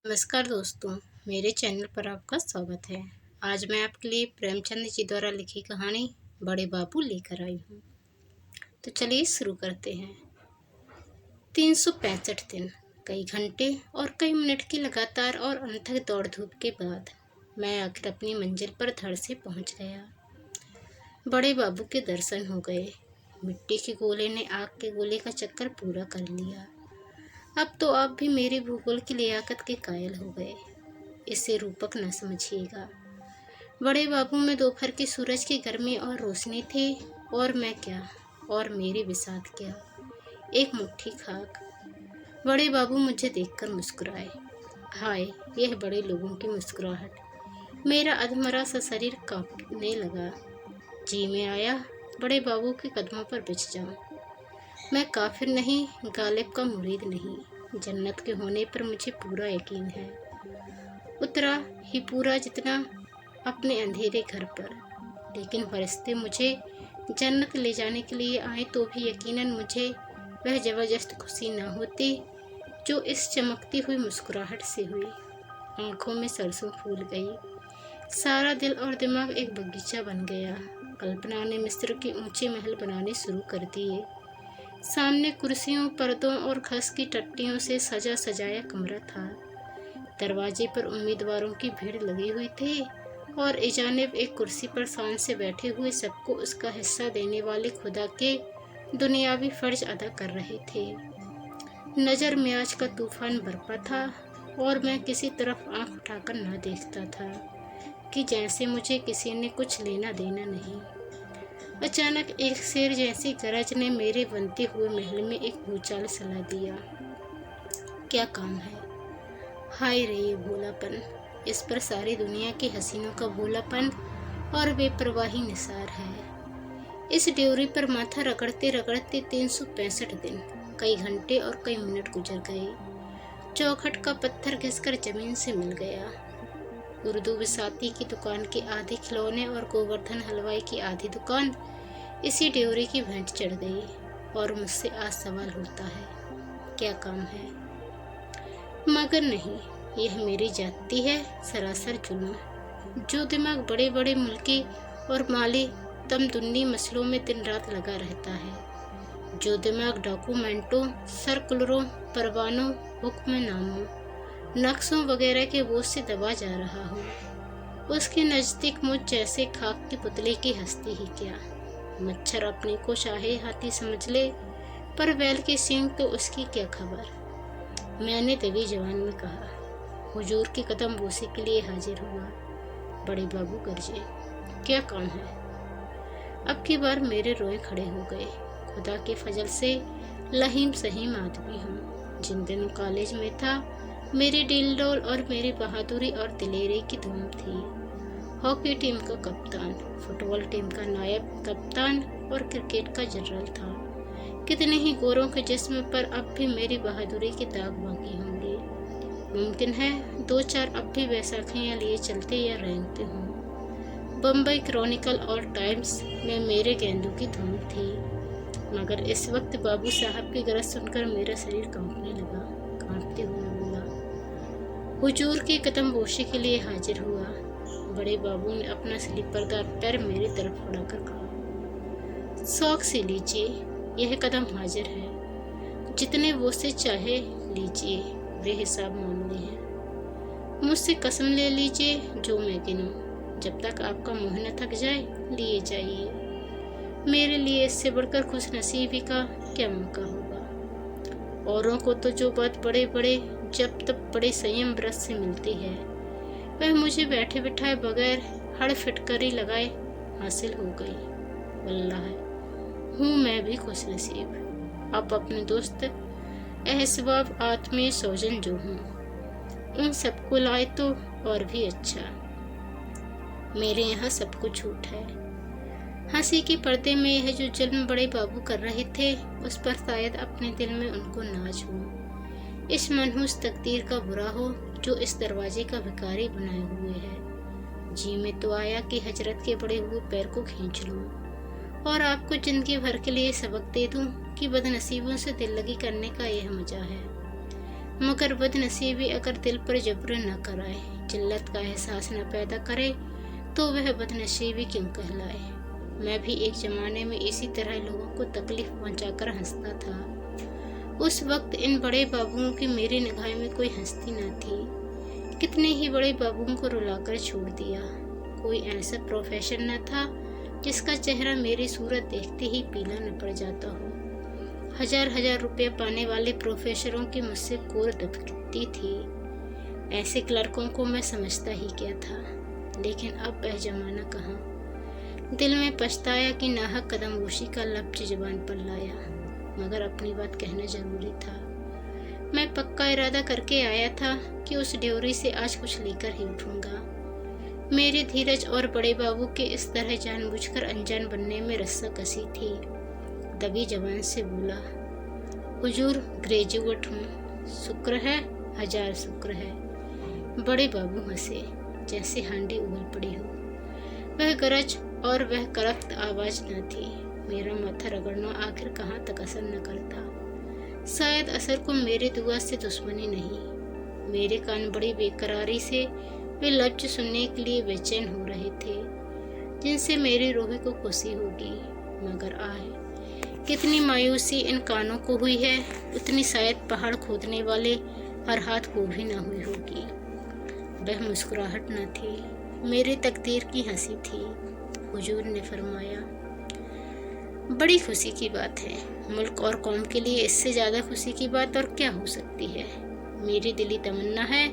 नमस्कार दोस्तों, मेरे चैनल पर आपका स्वागत है। आज मैं आपके लिए प्रेमचंद जी द्वारा लिखी कहानी बड़े बाबू लेकर आई हूँ। तो चलिए शुरू करते हैं। 365 दिन, कई घंटे और कई मिनट की लगातार और अनथक दौड़ धूप के बाद मैं आखिर अपनी मंजिल पर धड़ से पहुँच गया। बड़े बाबू के दर्शन हो गए। मिट्टी के गोले ने आग के गोले का चक्कर पूरा कर लिया। अब तो आप भी मेरे भूगोल की लियाकत के कायल हो गए। इसे रूपक न समझिएगा। बड़े बाबू में दोपहर की सूरज की गर्मी और रोशनी थी, और मैं क्या, और मेरी बिसात क्या, एक मुट्ठी खाक। बड़े बाबू मुझे देखकर मुस्कुराए। हाय, यह बड़े लोगों की मुस्कुराहट। मेरा अधमरा सा शरीर कांपने लगा। जी में आया बड़े बाबू के कदमों पर बिछ जाऊं। मैं काफिर नहीं, गालिब का मुरीद नहीं। जन्नत के होने पर मुझे पूरा यकीन है, उतना ही पूरा जितना अपने अंधेरे घर पर। लेकिन फरिश्ते मुझे जन्नत ले जाने के लिए आए तो भी यकीनन मुझे वह ज़बरदस्त खुशी न होती जो इस चमकती हुई मुस्कुराहट से हुई। आंखों में सरसों फूल गई। सारा दिल और दिमाग एक बगीचा बन गया। कल्पना ने मिस्र के ऊंचे महल बनाने शुरू कर दिए। सामने कुर्सियों, पर्दों और खस की टट्टियों से सजा सजाया कमरा था। दरवाजे पर उम्मीदवारों की भीड़ लगी हुई थी, और इजानिब एक कुर्सी पर शान से बैठे हुए सबको उसका हिस्सा देने वाले खुदा के दुनियावी फर्ज अदा कर रहे थे। नज़र मियाज का तूफान बरपा था, और मैं किसी तरफ आंख उठाकर न देखता था कि जैसे मुझे किसी ने कुछ लेना देना नहीं। अचानक एक शेर जैसी गरज ने मेरे बनते हुए महल में एक भूचाल सला दिया। क्या काम है? हाय रे ये भोलापन! इस पर सारी दुनिया के हसीनों का भोलापन और बेपरवाही निसार है। इस ड्योरी पर माथा रगड़ते रगड़ते 365 दिन, कई घंटे और कई मिनट गुजर गए। चौखट का पत्थर घिसकर जमीन से मिल गया। उर्दू बिसाती की दुकान के आधे खिलौने और गोवर्धन हलवाई की आधी दुकान इसी ड्योरी की भेंट चढ़ गई। और मुझसे आज सवाल होता है, क्या काम है? मगर नहीं, यह मेरी जाति है सरासर जुल्म। जो दिमाग बड़े बड़े मुल्की और माली तमदुन्नी मसलों में दिन रात लगा रहता है, जो दिमाग डॉक्यूमेंटों, सर्कुलरों, परवानों, हुक्मनामों, नक्शों वगैरह के बोझ से दबा जा रहा हो, उसके नज़दीक मुझ जैसे खाक की पुतले की हस्ती ही क्या। मच्छर अपने को शाहे हाथी समझ ले, पर बैल की सींग तो उसकी क्या खबर। मैंने दबी जवान में कहा। हुजूर के कदम बोसे के लिए हाजिर हुआ। बड़े बाबू गरजे, क्या काम है? अब की बार मेरे रोए खड़े हो गए। खुदा के फजल से लहीम सहीम आदमी हूँ। जिन दिनों कॉलेज में था, मेरी डील डोल और मेरी बहादुरी और दिलेरी की धूम थी। हॉकी टीम का कप्तान, फुटबॉल टीम का नायब कप्तान और क्रिकेट का जनरल था। कितने ही गोरों के जिस्म पर अब भी मेरी बहादुरी के दाग बाकी होंगे। मुमकिन है 2-4 अब भी बैसाखियाँ लिए चलते या रेंगते हों। बम्बई क्रॉनिकल और टाइम्स में मेरे गेंदों की धूम थी। मगर इस वक्त बाबू साहब की गरज सुनकर मेरा शरीर कांपने लगा। कांपते हुए बोला, हुजूर की कदम बोशी के लिए हाजिर हुआ। बड़े बाबू ने अपना स्लीपरदार पैर मेरी तरफ बढ़ाकर कहा, शौक से लीजिए, यह कदम हाजिर है। जितने वो से चाहे लीजिए, वे हिसाब मामले हैं। मुझसे कसम ले लीजिए जो मैं गिनूं। जब तक आपका मुँह न थक जाए, लिए जाइए। मेरे लिए इससे बढ़कर खुश नसीबी का क्या मौका होगा। औरों को तो जो बात बड़े बड़े जब तब बड़े संयम व्रत से मिलती है, वह मुझे बैठे बिठाए बगैर हड़ फिटकरी लगाए हासिल हो गई। वल्लाह हूँ मैं भी खुश नसीब। अब अपने दोस्त एहसबाब आत्मीय सौजन जो हूँ, उन सबको लाए तो और भी अच्छा। मेरे यहाँ सब कुछ छूट है। हंसी के पर्दे में यह जो जुल्म बड़े बाबू कर रहे थे, उस पर शायद अपने दिल में उनको नाज हो। इस मनहूस तकदीर का बुरा हो जो इस दरवाजे का भिखारी बनाए हुए है। जी में तो आया कि हजरत के बड़े हुए पैर को खींच लूं और आपको जिंदगी भर के लिए सबक दे दूं कि बदनसीबों से दिल लगी करने का यह मजा है। मगर बदनसीबी अगर दिल पर जबर न कराए, जिल्लत का एहसास न पैदा करे, तो वह बदनसीबी क्यों कहलाए। मैं भी एक ज़माने में इसी तरह लोगों को तकलीफ पहुंचाकर हंसता था। उस वक्त इन बड़े बाबुओं की मेरी निगाह में कोई हस्ती न थी। कितने ही बड़े बाबुओं को रुलाकर छोड़ दिया। कोई ऐसा प्रोफेशन न था जिसका चेहरा मेरी सूरत देखते ही पीला न पड़ जाता हो। हजार हजार रुपये पाने वाले प्रोफेसरों की मुझसे कोर दबती थी। ऐसे क्लर्कों को मैं समझता ही क्या था। लेकिन अब वह जमाना कहाँ। दिल में पछताया कि नाहक कदमोशी का लफ्ज जुबान पर लाया, मगर अपनी बात कहना जरूरी था। मैं पक्का इरादा करके आया था कि उस ड्योरी से आज कुछ लेकर ही उठूंगा। मेरी धीरज और बड़े बाबू के इस तरह जानबूझकर अनजान बनने में रस्सा कसी थी। दबी जबान से बोला, हुजूर ग्रेजुएट हूँ। शुक्र है, हजार शुक्र है। बड़े बाबू हंसे जैसे हांडी उबल पड़ी हो। वह गरज और वह करख्त आवाज न थी। मेरा माथा रगड़ना आखिर कहाँ तक असर न करता। शायद असर को मेरी दुआ से दुश्मनी नहीं। मेरे कान बड़ी बेकरारी से वे लफ्ज सुनने के लिए बेचैन हो रहे थे, जिनसे मेरी रूह को खुशी होगी। मगर आए कितनी मायूसी इन कानों को हुई है, उतनी शायद पहाड़ खोदने वाले हर हाथ को भी न हुई होगी। वह मुस्कुराहट न थी, मेरी तकदीर की हंसी थी। हुजूर ने फरमाया, बड़ी खुशी की बात है। मुल्क और कौम के लिए इससे ज़्यादा खुशी की बात और क्या हो सकती है। मेरी दिली तमन्ना है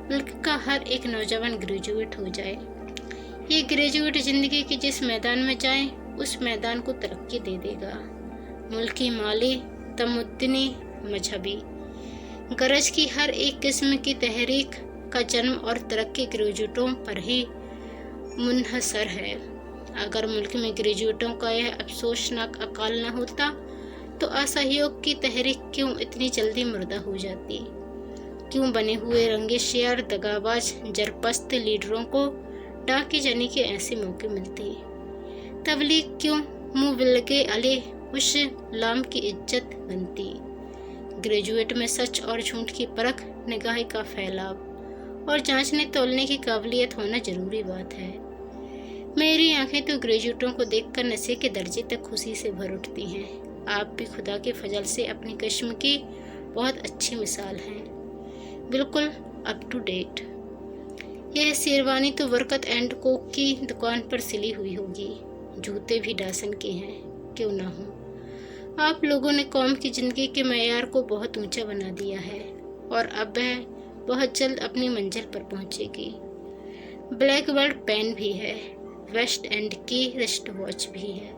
मुल्क का हर एक नौजवान ग्रेजुएट हो जाए। ये ग्रेजुएट ज़िंदगी के जिस मैदान में जाए, उस मैदान को तरक्की दे देगा। मुल्की, माली, तमद्दुनी, मजहबी गरज की हर एक किस्म की तहरीक का जन्म और तरक्की ग्रेजुएटों पर ही मुनहसर है। अगर मुल्क में ग्रेजुएटों का यह अफसोसनाक अकाल न होता, तो असहयोग की तहरीक क्यों इतनी जल्दी मुर्दा हो जाती। क्यों बने हुए रंगे शेर, दगाबाज, जरपस्त लीडरों को डाके जाने के ऐसे मौके मिलते। तबलीग क्यों मुँह बिलगे अले उस लाम की इज्जत बनती। ग्रेजुएट में सच और झूठ की परख, निगाह का फैलाव और जांचने तोलने की काबिलियत होना जरूरी बात है। मेरी आंखें तो ग्रेजुएटों को देखकर नशे के दर्जे तक खुशी से भर उठती हैं। आप भी खुदा के फजल से अपनी किस्म की बहुत अच्छी मिसाल हैं, बिल्कुल अप टू डेट। यह शेरवानी तो बरकत एंड कोक की दुकान पर सिली हुई होगी। जूते भी डासन के हैं, क्यों ना हो। आप लोगों ने कौम की ज़िंदगी के मयार को बहुत ऊंचा बना दिया है और अब वह बहुत जल्द अपनी मंजिल पर पहुंचेगी। ब्लैक बर्ड पेन भी है, वेस्ट एंड की रिस्ट वॉच भी है।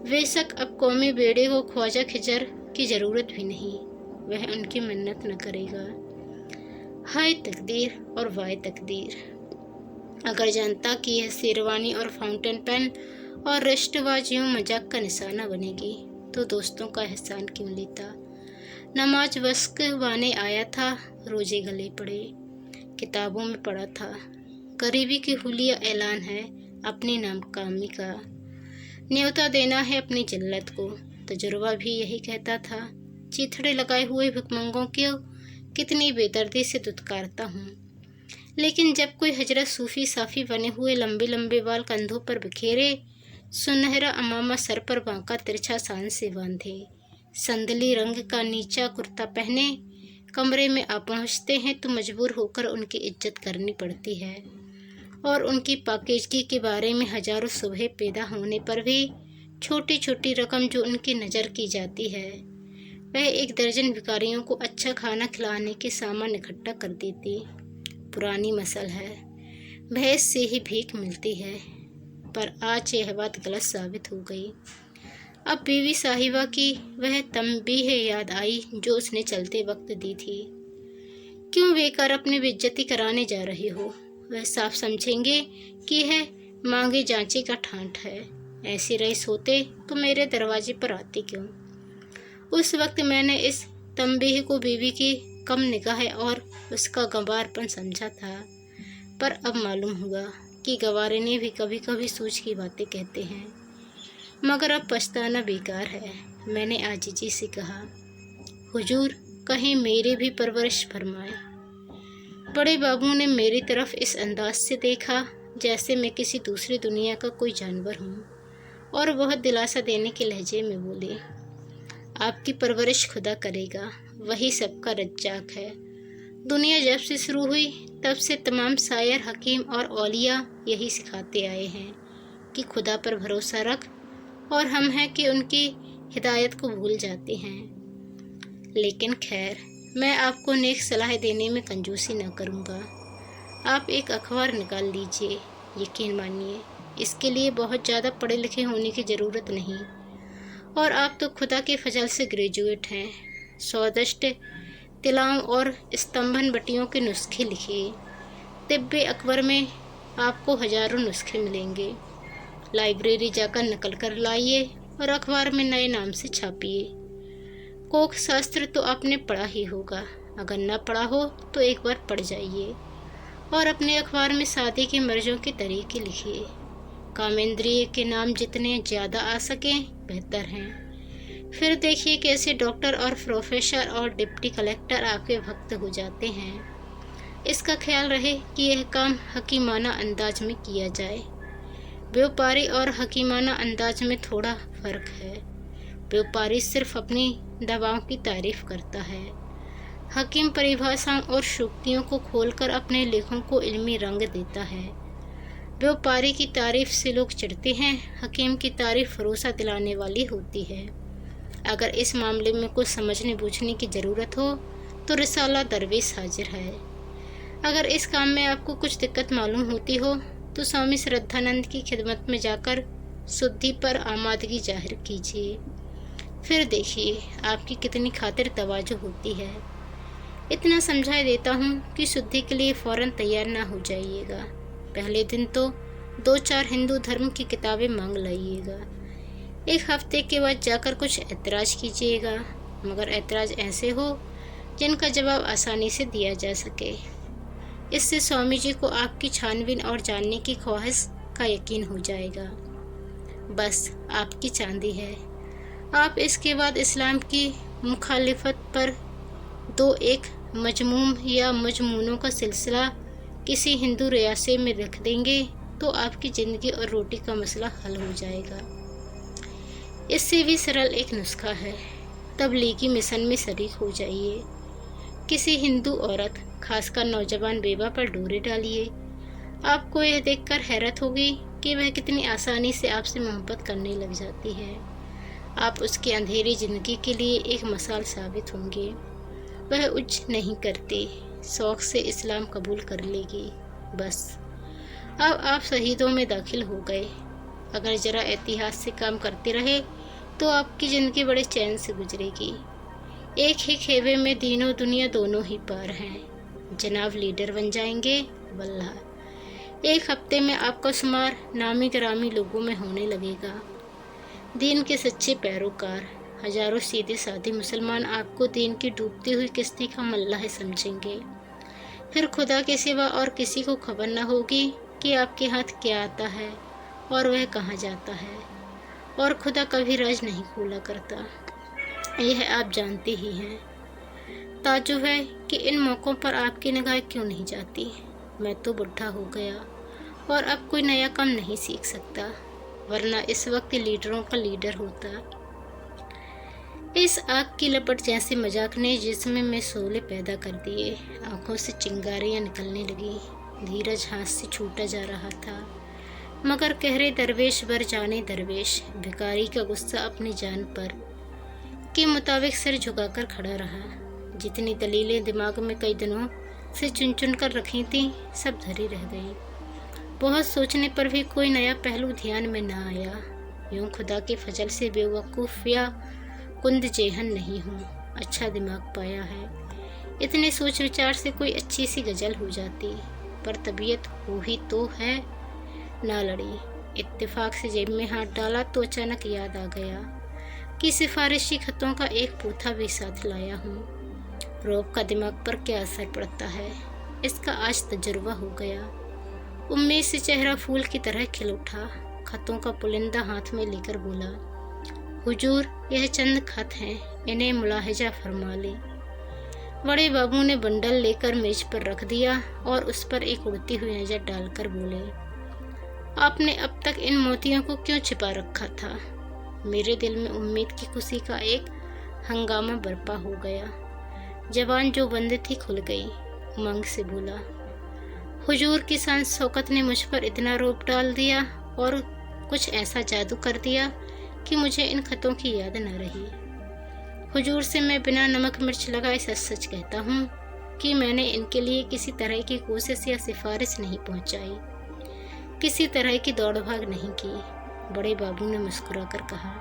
बेशक अब कौमी बेड़े को ख्वाजा खिजर की ज़रूरत भी नहीं, वह उनकी मिन्नत न करेगा। हाय तकदीर और वाय तकदीर। अगर जानता कि यह शेरवानी और फाउंटेन पेन और रिस्ट वॉच यूँ मजाक का निशाना बनेगी, तो दोस्तों का एहसान क्यों लेता। नमाज वस्क बाने आया था, रोजे गले पड़े, किताबों में पढ़ा था। गरीबी की हुलिया ऐलान है अपनी नाकामी का, न्योता देना है अपनी जिल्लत को। तजुर्बा भी यही कहता था। चीथड़े लगाए हुए भिखमंगों को कितनी बेदर्दी से दुत्कारता हूँ, लेकिन जब कोई हजरत सूफी साफी बने हुए लंबे लंबे बाल कंधों पर बिखेरे, सुनहरा अमामा सर पर बांका तिरछा सान से बांधे, संदली रंग का नीचा कुर्ता पहने कमरे में आ पहुँचते हैं, तो मजबूर होकर उनकी इज्जत करनी पड़ती है। और उनकी पाकीज़गी के बारे में हजारों सुबह पैदा होने पर भी छोटी छोटी रकम जो उनकी नज़र की जाती है, वह एक दर्जन भिखारियों को अच्छा खाना खिलाने के सामान इकट्ठा कर देती। पुरानी मसल है, भैंस से ही भीख मिलती है, पर आज यह बात गलत साबित हो गई। अब बीवी साहिबा की वह तंबीह याद आई जो उसने चलते वक्त दी थी। क्यों बेकार अपनी बेइज्जती कराने जा रही हो। वह साफ समझेंगे कि यह मांगे जांचे का ठांठ है। ऐसे रईस होते तो मेरे दरवाजे पर आती क्यों। उस वक्त मैंने इस तंबीह को बीवी की कम निगाह और उसका गंवारपन समझा था, पर अब मालूम हुआ कि गंवारने भी कभी कभी सूझ की बातें कहते हैं। मगर अब पछताना बेकार है। मैंने आजीजी से कहा, हुजूर कहीं मेरी भी परवरिश फरमाए। बड़े बाबू ने मेरी तरफ इस अंदाज से देखा जैसे मैं किसी दूसरी दुनिया का कोई जानवर हूँ, और बहुत दिलासा देने के लहजे में बोले, आपकी परवरिश खुदा करेगा, वही सबका रज्जाक है। दुनिया जब से शुरू हुई तब से तमाम शायर, हकीम और औलिया यही सिखाते आए हैं कि खुदा पर भरोसा रख, और हम हैं कि उनकी हिदायत को भूल जाते हैं। लेकिन खैर, मैं आपको नेक सलाह देने में कंजूसी न करूँगा। आप एक अखबार निकाल लीजिए, यकीन मानिए इसके लिए बहुत ज़्यादा पढ़े लिखे होने की ज़रूरत नहीं, और आप तो खुदा के फजल से ग्रेजुएट हैं। सौदश्त, तिलाओं और स्तंभन बटियों के नुस्खे लिखिए। तिब्बे अकबर में आपको हज़ारों नुस्खे मिलेंगे। लाइब्रेरी जाकर नकल कर लाइए और अखबार में नए नाम से छापिए। कोक शास्त्र तो आपने पढ़ा ही होगा, अगर न पढ़ा हो तो एक बार पढ़ जाइए, और अपने अखबार में शादी के मर्जों के तरीके लिखिए। कामेंद्रिय के नाम जितने ज़्यादा आ सकें बेहतर हैं। फिर देखिए कैसे डॉक्टर और प्रोफेसर और डिप्टी कलेक्टर आपके भक्त हो जाते हैं। इसका ख्याल रहे कि यह काम हकीमाना अंदाज में किया जाए। व्यापारी और हकीमाना अंदाज में थोड़ा फ़र्क है। व्यापारी सिर्फ अपनी दवाओं की तारीफ करता है। हकीम परिभाषाओं और शुक्तियों को खोलकर अपने लेखों को इल्मी रंग देता है। व्यापारी की तारीफ से लोग चिढ़ते हैं, हकीम की तारीफ भरोसा दिलाने वाली होती है। अगर इस मामले में कुछ समझने बूझने की ज़रूरत हो तो रिसाला दरवेश हाजिर है। अगर इस काम में आपको कुछ दिक्कत मालूम होती हो तो स्वामी श्रद्धानंद की खिदमत में जाकर शुद्धि पर आमादगी जाहिर कीजिए। फिर देखिए आपकी कितनी खातिर तवाजो होती है। इतना समझा देता हूँ कि शुद्धि के लिए फ़ौरन तैयार ना हो जाइएगा। पहले दिन तो 2-4 हिंदू धर्म की किताबें मांग लाइएगा। एक हफ्ते के बाद जाकर कुछ ऐतराज़ कीजिएगा, मगर ऐतराज़ ऐसे हो जिनका जवाब आसानी से दिया जा सके। इससे स्वामी जी को आपकी छानबीन और जानने की ख्वाहिश का यकीन हो जाएगा। बस आपकी चांदी है। आप इसके बाद इस्लाम की मुखालिफत पर 2-1 मजमूम या मजमूनों का सिलसिला किसी हिंदू रियासे में रख देंगे तो आपकी ज़िंदगी और रोटी का मसला हल हो जाएगा। इससे भी सरल एक नुस्खा है, तबलीगी मिशन में शरीक हो जाइए। किसी हिंदू औरत, खासकर नौजवान बेवा पर डोरे डालिए। आपको यह देखकर हैरत होगी कि वह कितनी आसानी से आपसे मोहब्बत करने लग जाती है। आप उसकी अंधेरी ज़िंदगी के लिए एक मिसाल साबित होंगे। वह उच्च नहीं करती, शौक़ से इस्लाम कबूल कर लेगी। बस अब आप शहीदों में दाखिल हो गए। अगर ज़रा एहतियात से काम करते रहे तो आपकी ज़िंदगी बड़े चैन से गुजरेगी। एक ही खेबे में दीनों दुनिया दोनों ही पार हैं। जनाब लीडर बन जाएंगे वल्लाह। एक हफ्ते में आपका शुमार नामी गिरामी लोगों में होने लगेगा। दीन के सच्चे पैरोकार, हजारों सीधे साधे मुसलमान आपको दीन की डूबती हुई किश्ती का मल्लाह समझेंगे। फिर खुदा के सिवा और किसी को खबर न होगी कि आपके हाथ क्या आता है और वह कहाँ जाता है, और खुदा कभी राज नहीं खोला करता। यह आप जानते ही हैं। ताज्जुब है कि इन मौक़ों पर आपकी निगाह क्यों नहीं जाती। मैं तो बुढ़ा हो गया और अब कोई नया काम नहीं सीख सकता, वरना इस वक्त लीडरों का लीडर होता। इस आग की लपट जैसे मजाक ने जिस्म में शोले पैदा कर दिए। आंखों से चिंगारियां निकलने लगी। धीरज हाथ से छूटा जा रहा था, मगर कहरे दरवेश बर जाने दरवेश, भिखारी का गुस्सा अपनी जान पर के मुताबिक सिर झुकाकर खड़ा रहा। जितनी दलीलें दिमाग में कई दिनों से चुन चुन कर रखी थीं, सब धरी रह गई। बहुत सोचने पर भी कोई नया पहलू ध्यान में न आया। यूँ खुदा के फजल से बेवकूफ़ या कुंद जेहन नहीं हूँ, अच्छा दिमाग पाया है। इतने सोच विचार से कोई अच्छी सी गज़ल हो जाती, पर तबीयत हो ही तो है ना लड़ी। इत्तेफाक से जेब में हाथ डाला तो अचानक याद आ गया कि सिफारिशी खतों का एक पोथा भी साथ लाया हूँ। रौब का दिमाग पर क्या असर पड़ता है, इसका आज तजुर्बा हो गया। उम्मीद से चेहरा फूल की तरह खिल उठा। खतों का पुलिंदा हाथ में लेकर बोला, हुजूर, यह चंद खत हैं, इन्हें मुलाहिजा फरमा लें। बड़े बाबू ने बंडल लेकर मेज पर रख दिया और उस पर एक उड़ती हुई नजर डालकर बोले, आपने अब तक इन मोतियों को क्यों छिपा रखा था? मेरे दिल में उम्मीद की खुशी का एक हंगामा बरपा हो गया। जबान जो बंद थी खुल गई। उमंग से बोला, हुजूर की शान शौकत ने मुझ पर इतना रोब डाल दिया और कुछ ऐसा जादू कर दिया कि मुझे इन खतों की याद न रही। हुजूर से मैं बिना नमक मिर्च लगाए सच सच कहता हूँ कि मैंने इनके लिए किसी तरह की कोशिश या सिफारिश नहीं पहुँचाई, किसी तरह की दौड़ भाग नहीं की। बड़े बाबू ने मुस्कुराकर कहा,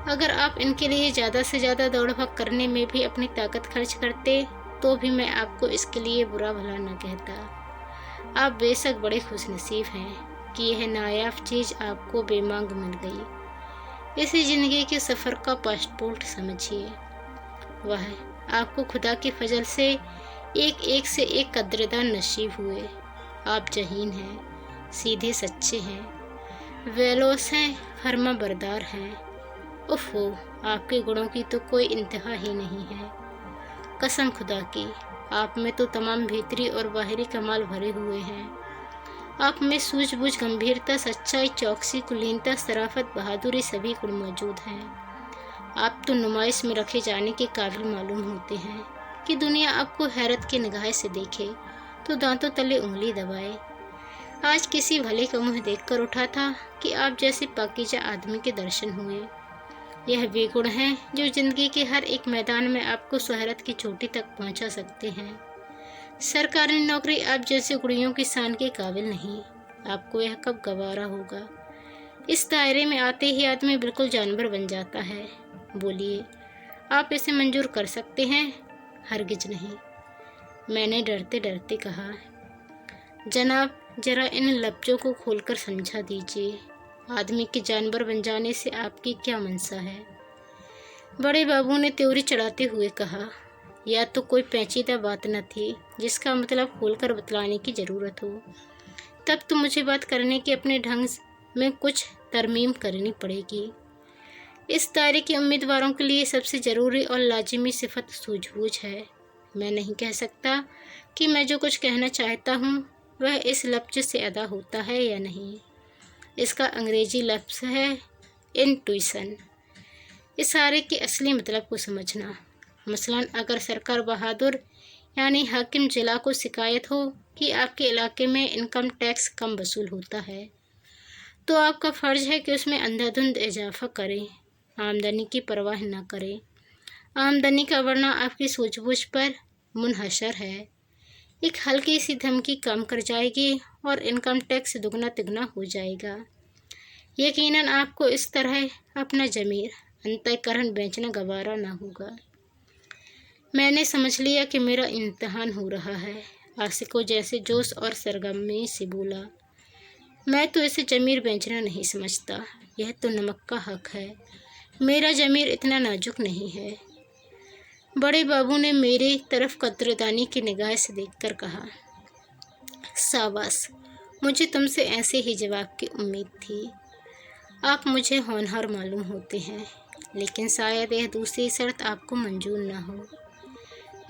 अगर आप इनके लिए ज़्यादा से ज़्यादा दौड़ भाग करने में भी अपनी ताकत खर्च करते तो भी मैं आपको इसके लिए बुरा भला न कहता। आप बेशक बड़े खुशनसीब हैं कि यह नायाब चीज़ आपको बेमांग मिल गई। इसी ज़िंदगी के सफ़र का पासपोर्ट समझिए। वह आपको खुदा के फजल से एक एक से एक कद्रदान नसीब हुए। आप जहीन हैं, सीधे सच्चे हैं, वेलोस हैं, फर्मा बरदार हैं। उफ़ो, आपके गुणों की तो कोई इंतहा ही नहीं है। कसम खुदा की, आप में तो तमाम भीतरी और बाहरी कमाल भरे हुए हैं। आप में सूझबूझ, गंभीरता, सच्चाई, चौकसी, कुलीनता, शराफत, बहादुरी सभी गुण मौजूद हैं। आप तो नुमाइश में रखे जाने के काबिल मालूम होते हैं कि दुनिया आपको हैरत की निगाह से देखे तो दांतों तले उंगली दबाए। आज किसी भले का मुँह देखकर उठा था कि आप जैसे पाकीज़ा आदमी के दर्शन हुए। यह वे गुण हैं जो जिंदगी के हर एक मैदान में आपको शोहरत की चोटी तक पहुंचा सकते हैं। सरकारी नौकरी आप जैसे गुड़ियों की शान के काबिल नहीं। आपको यह कब गवारा होगा? इस दायरे में आते ही आदमी बिल्कुल जानवर बन जाता है। बोलिए, आप इसे मंजूर कर सकते हैं? हरगिज नहीं, मैंने डरते डरते कहा। जनाब, जरा इन लफ्ज़ों को खोलकर समझा दीजिए। आदमी के जानवर बन जाने से आपकी क्या मंशा है? बड़े बाबू ने त्योरी चढ़ाते हुए कहा, या तो कोई पेचीदा बात न थी जिसका मतलब खोलकर बतलाने की ज़रूरत हो, तब तो मुझे बात करने के अपने ढंग में कुछ तरमीम करनी पड़ेगी। इस दायरे के उम्मीदवारों के लिए सबसे ज़रूरी और लाजिमी सिफत सूझबूझ है। मैं नहीं कह सकता कि मैं जो कुछ कहना चाहता हूँ वह इस लफ्ज़ से अदा होता है या नहीं। इसका अंग्रेजी लफ्ज़ है इंट्यूशन। इशारे के असली मतलब को समझना। मसलन अगर सरकार बहादुर यानी हाकिम जिला को शिकायत हो कि आपके इलाके में इनकम टैक्स कम वसूल होता है, तो आपका फ़र्ज़ है कि उसमें अंधाधुंध इजाफा करें, आमदनी की परवाह न करें। आमदनी का बढ़ना आपकी सूझबूझ पर मुनहसर है। एक हल्की सी धमकी कम कर जाएगी और इनकम टैक्स दुगना तिगुना हो जाएगा। यकीनन आपको इस तरह अपना ज़मीर, अंतःकरण बेचना गवारा ना होगा। मैंने समझ लिया कि मेरा इम्तिहान हो रहा है। आशिकों जैसे जोश और सरगर्मी से बोला, मैं तो इसे ज़मीर बेचना नहीं समझता, यह तो नमक का हक है। मेरा ज़मीर इतना नाजुक नहीं है। बड़े बाबू ने मेरी तरफ कद्रदानी की निगाह से देखकर कहा, शाबाश, मुझे तुमसे ऐसे ही जवाब की उम्मीद थी। आप मुझे होनहार मालूम होते हैं, लेकिन शायद यह दूसरी शर्त आपको मंजूर ना हो।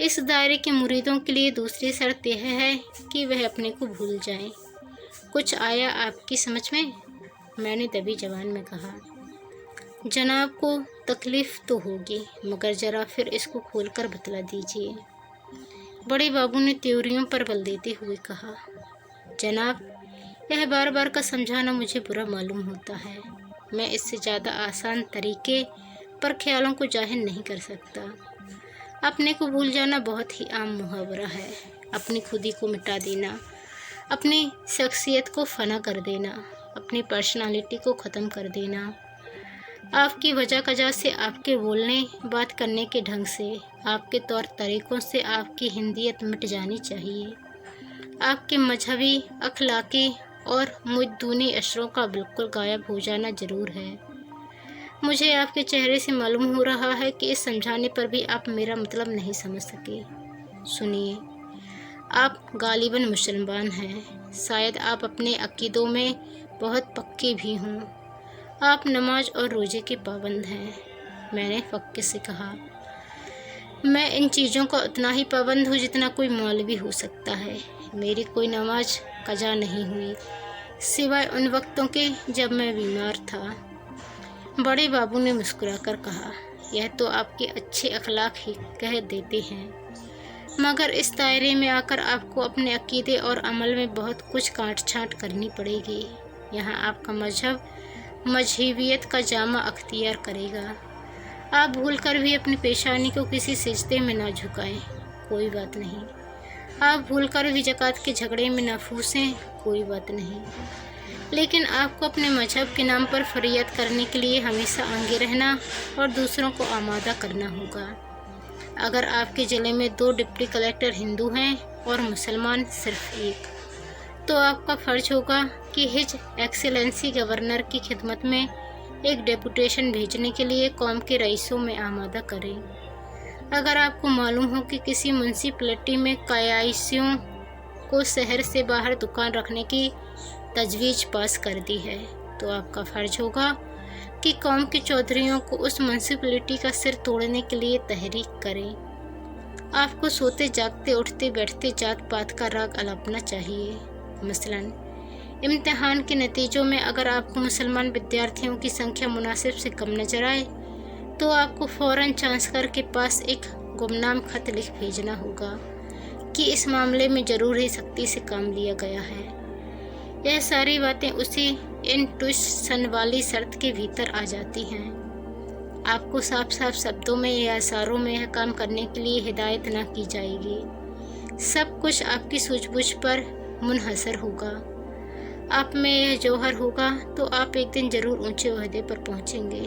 इस दायरे के मुरीदों के लिए दूसरी शर्त यह है कि वह अपने को भूल जाएं। कुछ आया आपकी समझ में? मैंने दबी जबान में कहा, जनाब को तकलीफ़ तो होगी, मगर ज़रा फिर इसको खोलकर बतला दीजिए। बड़े बाबू ने त्योरियों पर बल देते हुए कहा, जनाब, यह बार बार का समझाना मुझे बुरा मालूम होता है। मैं इससे ज़्यादा आसान तरीके पर ख्यालों को जाहिर नहीं कर सकता। अपने को भूल जाना बहुत ही आम मुहावरा है। अपनी खुदी को मिटा देना, अपनी शख्सियत को फना कर देना, अपनी पर्सनालिटी को ख़त्म कर देना। आपकी वजह कजा से, आपके बोलने बात करने के ढंग से, आपके तौर तरीक़ों से आपकी हिंदियत मिट जानी चाहिए। आपके मजहबी, अखलाकी और मुद्दूनी असरों का बिल्कुल गायब हो जाना ज़रूर है। मुझे आपके चेहरे से मालूम हो रहा है कि इस समझाने पर भी आप मेरा मतलब नहीं समझ सके। सुनिए, आप गालिबन मुसलमान हैं। शायद आप अपने अक़ीदों में बहुत पक्के भी हों। आप नमाज और रोज़े के पाबंद हैं। मैंने फ़क्र से कहा, मैं इन चीज़ों का उतना ही पाबंद हूँ जितना कोई मौलवी हो सकता है। मेरी कोई नमाज कज़ा नहीं हुई, सिवाय उन वक्तों के जब मैं बीमार था। बड़े बाबू ने मुस्कुराकर कहा, यह तो आपके अच्छे अखलाक ही कह देते हैं, मगर इस दायरे में आकर आपको अपने अकीदे और अमल में बहुत कुछ काट छाँट करनी पड़ेगी। यहाँ आपका मजहब मजहबियत का जामा अख्तियार करेगा। आप भूलकर भी अपनी पेशानी को किसी सिजदे में ना झुकाएं, कोई बात नहीं। आप भूलकर भी ज़कात के झगड़े में ना फूसें, कोई बात नहीं। लेकिन आपको अपने मजहब के नाम पर फरियाद करने के लिए हमेशा आगे रहना और दूसरों को आमादा करना होगा। अगर आपके ज़िले में 2 डिप्टी कलेक्टर हिंदू हैं और मुसलमान सिर्फ 1, तो आपका फ़र्ज होगा कि हिज एक्सीलेंसी गवर्नर की खिदमत में एक डेपुटेशन भेजने के लिए कौम के रईसों में आमादा करें। अगर आपको मालूम हो कि किसी म्यूनसिपैलिटी में कयासियों को शहर से बाहर दुकान रखने की तजवीज़ पास कर दी है, तो आपका फ़र्ज होगा कि कौम के चौधरियों को उस म्यूनसिपैलिटी का सिर तोड़ने के लिए तहरीक करें। आपको सोते जागते उठते बैठते जात पात का राग अलापना चाहिए। मसलन इम्तिहान के नतीजों में अगर आपको मुसलमान विद्यार्थियों की संख्या मुनासिब से कम नजर आए, तो आपको फ़ौरन चांसलर के पास एक गुमनाम खत लिख भेजना होगा कि इस मामले में ज़रूर ही सख्ती से काम लिया गया है। यह सारी बातें उसी इंट्यूशन वाली शर्त के भीतर आ जाती हैं। आपको साफ साफ शब्दों में या इशारों में यह काम करने के लिए हिदायत न की जाएगी। सब कुछ आपकी सूझबूझ पर मुनहसर होगा। आप में यह जौहर होगा तो आप एक दिन ज़रूर ऊंचे ओहदे पर पहुंचेंगे।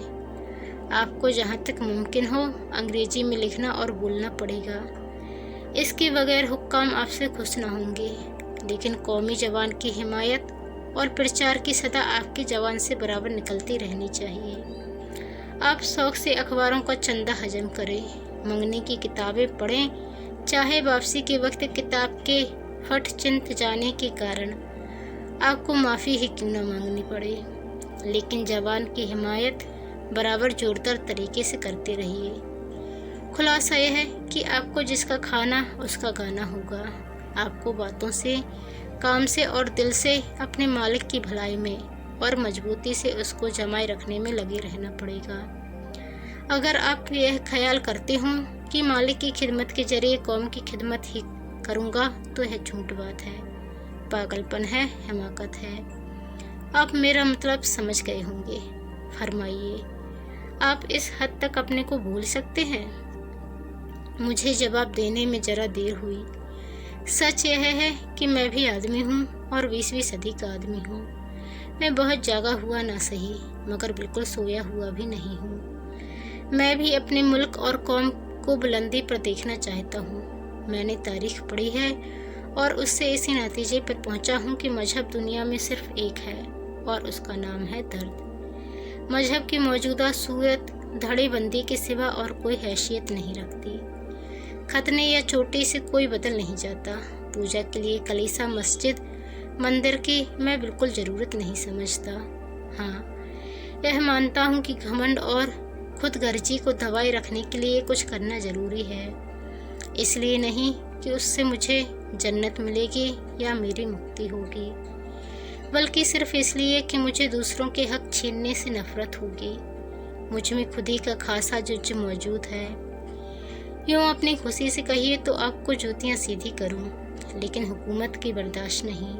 आपको जहां तक मुमकिन हो अंग्रेजी में लिखना और बोलना पड़ेगा। इसके बगैर हुक्काम आपसे खुश न होंगे, लेकिन कौमी जवान की हिमायत और प्रचार की सदा आपकी जवान से बराबर निकलती रहनी चाहिए। आप शौक़ से अखबारों का चंदा हजम करें, मंगनी की किताबें पढ़ें, चाहे वापसी के वक्त किताब के फट चिंत जाने के कारण आपको माफ़ी ही क्यों न मांगनी पड़े, लेकिन जवान की हिमायत बराबर जोरदार तरीके से करते रहिए। खुलासा यह है कि आपको जिसका खाना उसका गाना होगा। आपको बातों से, काम से और दिल से अपने मालिक की भलाई में और मजबूती से उसको जमाए रखने में लगे रहना पड़ेगा। अगर आप यह ख्याल करते हों कि मालिक की खिदमत के जरिए कौम की खिदमत ही करूँगा, तो यह झूठ बात है, पागलपन है, हिमाकत है। आप मेरा मतलब समझ गए होंगे। फरमाइए, आप इस हद तक अपने को भूल सकते हैं? मुझे जवाब देने में ज़रा देर हुई। सच यह है कि मैं भी आदमी हूँ और 20वीं सदी का आदमी हूँ। मैं बहुत जागा हुआ ना सही, मगर बिल्कुल सोया हुआ भी नहीं हूँ। मैं भी अपने मुल्क और कौम को बुलंदी पर देखना चाहता हूँ। मैंने तारीख पढ़ी है और उससे इसी नतीजे पर पहुँचा हूँ कि मजहब दुनिया में सिर्फ एक है और उसका नाम है दर्द। मजहब की मौजूदा सूरत धड़ेबंदी के सिवा और कोई हैसियत नहीं रखती। खतने या चोटी से कोई बदल नहीं जाता। पूजा के लिए कलीसा, मस्जिद, मंदिर की मैं बिल्कुल ज़रूरत नहीं समझता। हाँ, यह मानता हूँ कि घमंड और खुद गर्जी को दबाए रखने के लिए कुछ करना ज़रूरी है। इसलिए नहीं कि उससे मुझे जन्नत मिलेगी या मेरी मुक्ति होगी, बल्कि सिर्फ इसलिए कि मुझे दूसरों के हक छीनने से नफरत होगी। मुझ में खुद ही का खासा जुज्ज मौजूद है। यूँ अपनी खुशी से कहिए तो आपको जूतियाँ सीधी करूँ, लेकिन हुकूमत की बर्दाश्त नहीं।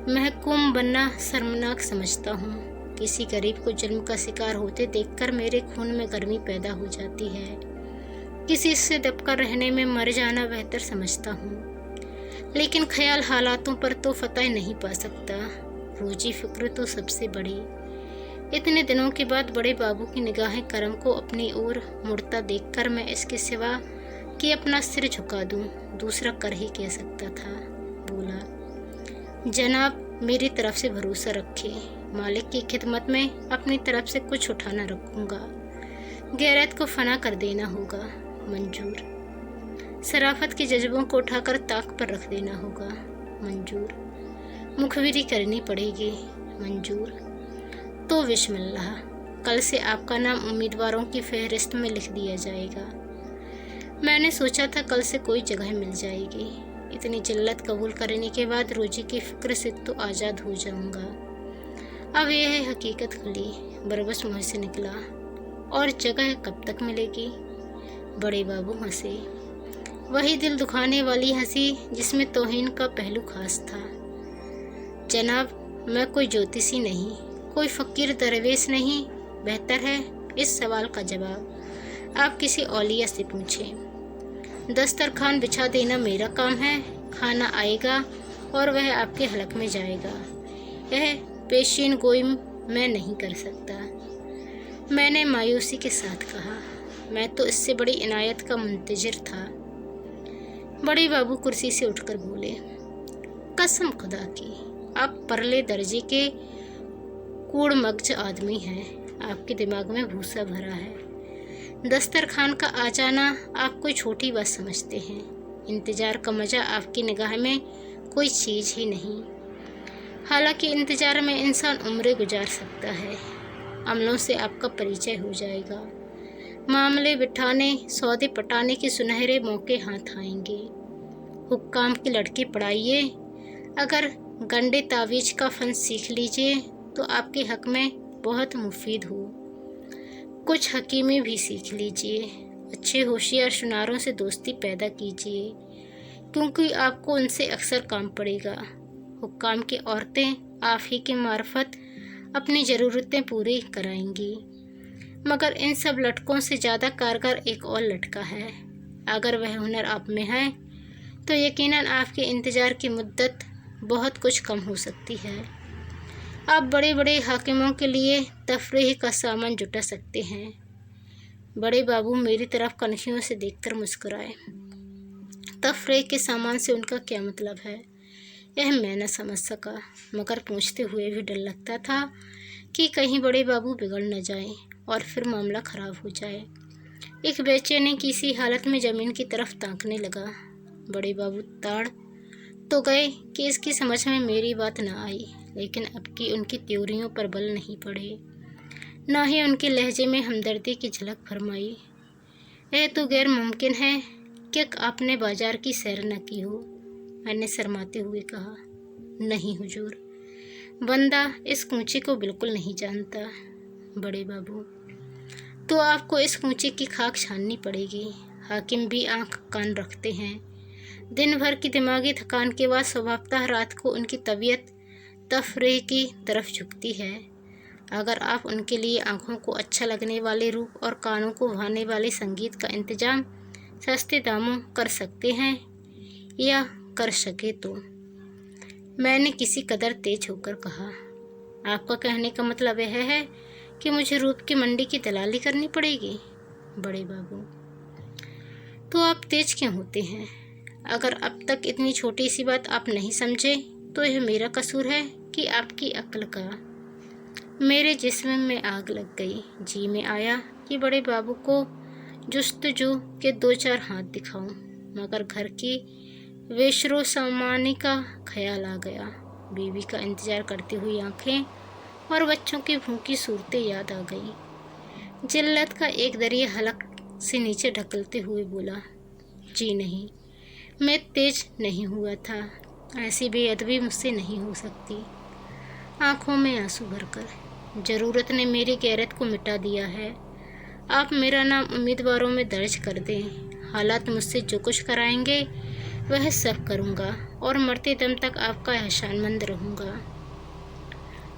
महकूम बनना शर्मनाक समझता हूँ। किसी गरीब को जुल्म का शिकार होते देखकर मेरे खून में गर्मी पैदा हो जाती है। किसी से दबकर रहने में मर जाना बेहतर समझता हूँ, लेकिन ख्याल हालातों पर तो फतह नहीं पा सकता। रोजी फिक्र तो सबसे बड़ी। इतने दिनों के बाद बड़े बाबू की निगाहें करम को अपनी ओर मुड़ता देखकर मैं इसके सिवा कि अपना सिर झुका दूं दूसरा कर ही कह सकता था। बोला, जनाब मेरी तरफ से भरोसा रखे, मालिक की खिदमत में अपनी तरफ से कुछ उठाना रखूँगा। गैरत को फना कर देना होगा, मंजूर। शराफत के जज्बों को उठाकर ताक पर रख देना होगा, मंजूर। मुखबिरी करनी पड़ेगी, मंजूर। तो बिस्मिल्लाह, कल से आपका नाम उम्मीदवारों की फहरिस्त में लिख दिया जाएगा। मैंने सोचा था कल से कोई जगह मिल जाएगी। इतनी जिल्लत कबूल करने के बाद रोजी की फिक्र से तो आज़ाद हो जाऊंगा। अब यह हकीकत खुली, बरबस मुँह से निकला। और जगह कब तक मिलेगी? बड़े बाबू हंसे, वही दिल दुखाने वाली हंसी जिसमें तौहीन का पहलू खास था। जनाब, मैं कोई ज्योतिषी नहीं, कोई फकीर दरवेश नहीं। बेहतर है इस सवाल का जवाब आप किसी औलिया से पूछें। दस्तरखान बिछा देना मेरा काम है, खाना आएगा और वह आपके हलक में जाएगा। यह पेशीन गोई मैं नहीं कर सकता। मैंने मायूसी के साथ कहा, मैं तो इससे बड़ी इनायत का मुंतजिर था। बड़े बाबू कुर्सी से उठकर बोले, कसम खुदा की, आप परले दर्जे के कूड़मगज आदमी हैं। आपके दिमाग में भूसा भरा है। दस्तरखान का आ जाना आप कोई छोटी बात समझते हैं। इंतज़ार का मज़ा आपकी निगाह में कोई चीज़ ही नहीं। हालांकि इंतज़ार में इंसान उम्रें गुजार सकता है। अमलों से आपका परिचय हो जाएगा। मामले बिठाने, सौदे पटाने के सुनहरे मौके हाथ आएंगे। हुक्काम की लड़की पढ़ाइए, अगर गंडे तावीज़ का फन सीख लीजिए तो आपके हक में बहुत मुफीद हो। कुछ हकीमी भी सीख लीजिए। अच्छे होशियार सुनारों से दोस्ती पैदा कीजिए, क्योंकि आपको उनसे अक्सर काम पड़ेगा। हुक्काम की औरतें आप ही के मार्फत अपनी ज़रूरतें पूरी कराएंगी। मगर इन सब लटकों से ज़्यादा कारगर एक और लटका है। अगर वह हुनर आप में है तो यकीनन आपके इंतज़ार की मुद्दत बहुत कुछ कम हो सकती है। आप बड़े बड़े हाकिमों के लिए तफरीह का सामान जुटा सकते हैं। बड़े बाबू मेरी तरफ कनखियों से देखकर मुस्कुराए। तफरीह के सामान से उनका क्या मतलब है, यह मैं न समझ सका, मगर पूछते हुए भी डर लगता था कि कहीं बड़े बाबू बिगड़ न जाएं और फिर मामला ख़राब हो जाए। एक बेचैनी की सी हालत में ज़मीन की तरफ ताकने लगा। बड़े बाबू ताड़ तो गए कि इसकी समझ में मेरी बात न आई, लेकिन अब की उनकी त्योरियों पर बल नहीं पड़े, न ही उनके लहजे में हमदर्दी की झलक फरमाई। यह तो गैर मुमकिन है, क्या आपने बाजार की सैर न की हो? मैंने शर्माते हुए कहा, नहीं हुजूर, बंदा इस कूचे को बिल्कुल नहीं जानता। बड़े बाबू, तो आपको इस कूचे की खाक छाननी पड़ेगी। हाकिम भी आंख कान रखते हैं। दिन भर की दिमागी थकान के बाद स्वभावतः रात को उनकी तबीयत तफरीह की तरफ झुकती है। अगर आप उनके लिए आँखों को अच्छा लगने वाले रूप और कानों को भाने वाले संगीत का इंतजाम सस्ते दामों कर सकते हैं या कर सके तो। मैंने किसी कदर तेज होकर कहा, आपका कहने का मतलब यह है कि मुझे रूप की मंडी की दलाली करनी पड़ेगी? बड़े बाबू, तो आप तेज क्यों होते हैं? अगर अब तक इतनी छोटी सी बात आप नहीं समझे तो यह मेरा कसूर है कि आपकी अक्ल का? मेरे जिस्म में आग लग गई। जी में आया कि बड़े बाबू को जुस्तजू के 2-4 हाथ दिखाऊं, मगर घर की वेशरो सामानी का ख्याल आ गया। बीवी का इंतज़ार करती हुई आंखें और बच्चों की भूखी सूरतें याद आ गई। जिल्लत का एक दरिया हलक से नीचे ढकलते हुए बोला, जी नहीं, मैं तेज नहीं हुआ था। ऐसी बेअदबी मुझसे नहीं हो सकती। आंखों में आंसू भरकर, ज़रूरत ने मेरी गैरत को मिटा दिया है। आप मेरा नाम उम्मीदवारों में दर्ज कर दें। हालात मुझसे जो कुछ कराएंगे वह सब करूँगा और मरते दम तक आपका एहसानमंद रहूँगा।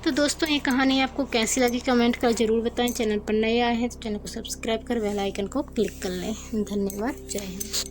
तो दोस्तों, ये कहानी आपको कैसी लगी कमेंट कर ज़रूर बताएं। चैनल पर नए आए हैं तो चैनल को सब्सक्राइब कर बेल आइकन को क्लिक कर लें। धन्यवाद। जय हिंद।